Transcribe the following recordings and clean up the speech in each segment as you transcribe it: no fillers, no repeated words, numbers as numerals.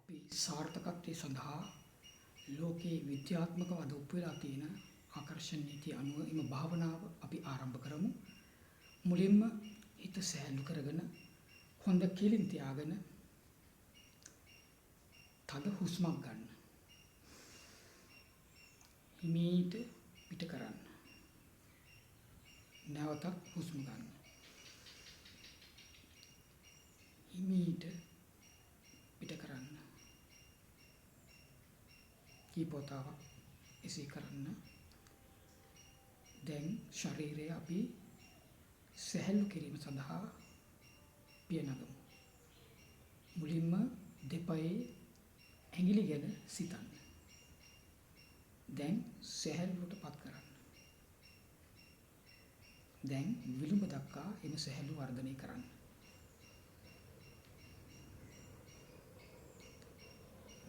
අපි සාර්ථකත්වයේ සඳහා ලෝකේ විද්‍යාත්මකව අද උපුලා තියෙන ආකර්ෂණ නීතිය අනුව එම භාවනාව අපි ආරම්භ කරමු. මුලින්ම හිත සැහැල්ලු කරගෙන හොඳ කෙලින් තියාගෙන තද හුස්මක් ගන්න. හිමීට පිට කරන්න. නැවතත් හුස්ම ගන්න. හිමීට පිට කරන්න. කීපවතාවක් එසේ කරන්න. දැන් ශරීරය අපි සැහැල්ලු කිරීම සඳහා පියනගමු. මුලින්ම දෙපයේ ඇඟිලි ගැන සිතන්න. දැන් සැහැල්ලුවට පත් කරන්න. දැන් විලුඹ දක්වා එම සැහැල්ලු වර්ධනය කරන්න.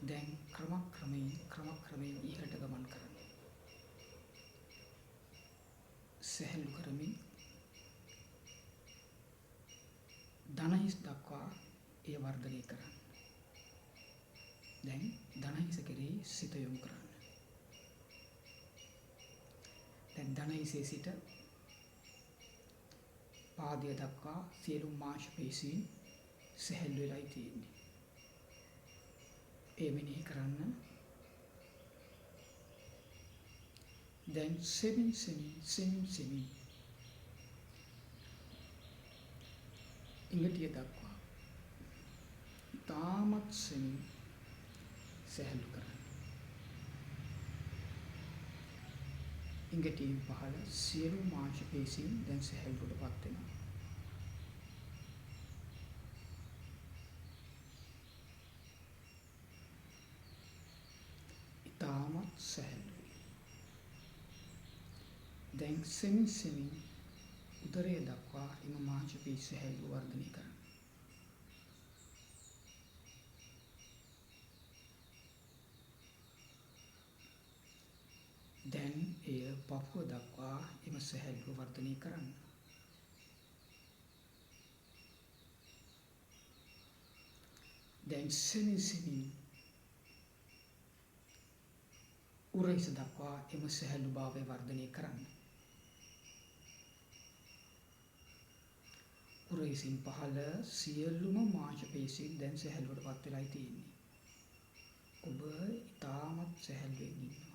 දැන් ක්‍රමක්‍රමයෙන් ඉහළට ගමන් කරන්න. සැහැල්ලු කරමින් දණහිස් දක්වා එය වර්ධනය කරන්න. දැන් දණහිස කෙරෙහි සිත යොමු කරන්න. දැන් දණහිසේ සිට පාදය දක්වා සියලු මාංශ පේශීන් සැහැල්ලු වෙලායි තියෙන්නේ. ඒ මෙනෙහි කරන්න. දැන් සෙමින් ඉඟටිය දක්වා තාමත් සෙමින් සැහැල්ලු කරන්න. ඉඟටියෙන් පහළ සියලු මාංශ පේශීන් දැන් සැහැල්ලුවට පත් වෙනවා. තාමත් සැහැල්ලුයි. දැන් සෙමින් උදරය දක්වා එම මාංශ පේශී සැහැල්ලු වර්ධනය කරන්න. දැන් එය පපුව දක්වා එම සැහැල්ලු වර්ධනය කරන්න. දැන් සෙමින් උරහිස දක්වා එම සැහැල්ලු භාවය වර්ධනය කරන්න. උරහිසින් පහළ සියලුම මාංශ පේශීන් දැන් සැහැල්ලුවට පත් වෙලායි තියෙන්නේ. ඔබ ඉතාමත් සැහැල්ලුවෙන් ඉන්නවා.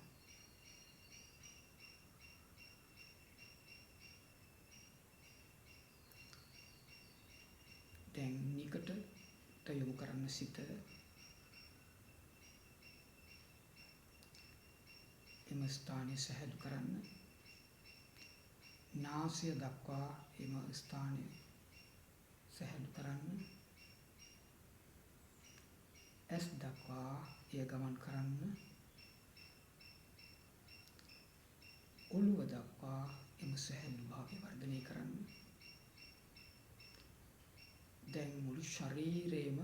දැන් නිකටට යොමු කරන්න සිත. එම ස්ථානය සැහැල්ලු කරන්න. නාසය දක්වා එම ස්ථානය සැහැල්ලු කරන්න. ඇස් දක්වා එය ගමන් කරන්න. ඔළුව දක්වා එම සැහැල්ලු භාවය වර්ධනය කරන්න. දැන් මුළු ශරීරයම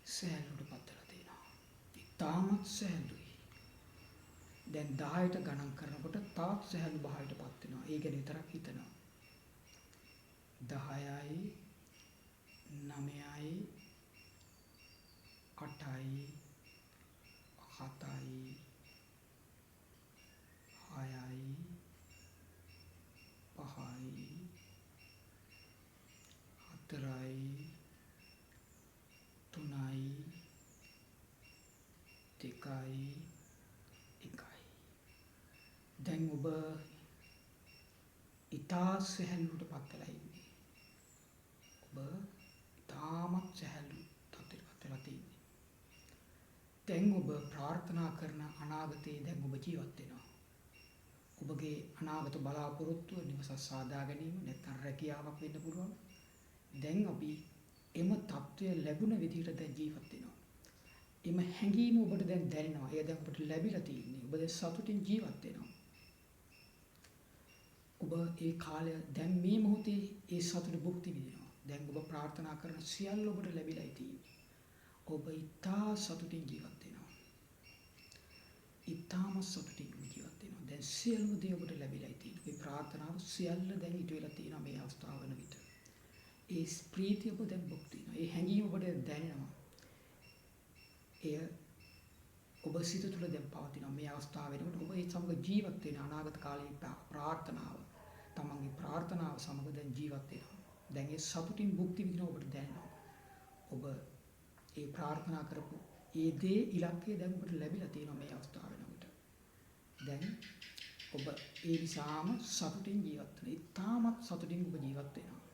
සැහැල්ලුවට පත් වෙලා තියෙනවා. ඉතාමත් සැහැල්ලුයි. දැන් 10ට ගණන් කරනකොට තාත් සැහැල්ලු භාවයට පත් වෙනවා. ඒ ගැන විතරක් හිතනවා. 10යි 9යි 8යි 7යි 6යි 5යි 4යි 3යි 2යි 1යි. දැන් ඔබ ඉතා සැහැල්ලුවට පත් වෙලා ඉන්නේ. ඔබ ඉතාමත් සැහැල්ලු තත්ත්වයකට පත් වෙලා තියෙන්නේ. දැන් ඔබ ප්‍රාර්ථනා කරන අනාගතයේ දැන් ඔබ ජීවත් වෙනවා. ඔබගේ අනාගත බලාපොරොත්තුව නිවස සාදා ගැනීම නැත්නම් රැකියාවක් වෙන්න පුළුවන්. දැන් අපි එම තත්ත්වය ලැබුණ විදිහට දැන් ජීවත් වෙනවා. එම හැඟීම ඔබට දැන් දැනෙනවා. එය දැන් ඔබට ලැබිලා තියෙන්නේ. ඔබ දැන් සතුටින් ජීවත් වෙනවා. ඔබ ඒ කාලය දැන් මේ මොහොතේ ඒ සතුට භුක්ති විඳිනවා. දැන් ඔබ ප්‍රාර්ථනා කරන සියල්ල ඔබට ලැබිලායි තියෙන්නේ. ඔබ ඉතා සතුටින් ජීවත් වෙනවා. ඉතාම සතුටින් ජීවත් වෙනවා. දැන් සියලුම දේ ඔබට ලැබිලායි තියෙන්නේ. ඔබේ ප්‍රාර්ථනාව සියල්ල දැන් ඉටු වෙලා තියෙනවා මේ අවස්ථාව වන විට. ඒ ප්‍රීතිය ඔබ දැන් භුක්ති විඳිනවා. ඒ හැඟීම ඔබට දැනෙනවා. එය ඔබ සිත තුළ දැන් පවතිනවා. මේ අවස්ථාව වෙනකොට ඔබ ඒ සමග ජීවත් වෙන අනාගත කාලයේ ප්‍රාර්ථනාව, තමන්ගේ ප්‍රාර්ථනාව සමග දැන් ජීවත් වෙනවා. දැන් ඒ සතුටින් භුක්ති විඳින ඔබට දැනෙනවා. ඔබ ඒ ප්‍රාර්ථනා කරපු ඒ දේ ඉලක්කය දැන් ඔබට ලැබිලා තියෙනවා මේ අවස්ථාව වෙනකොට. දැන් ඔබ ඒ නිසාම සතුටින් ජීවත් වෙනවා. ඉතාමත් සතුටින් ඔබ ජීවත් වෙනවා.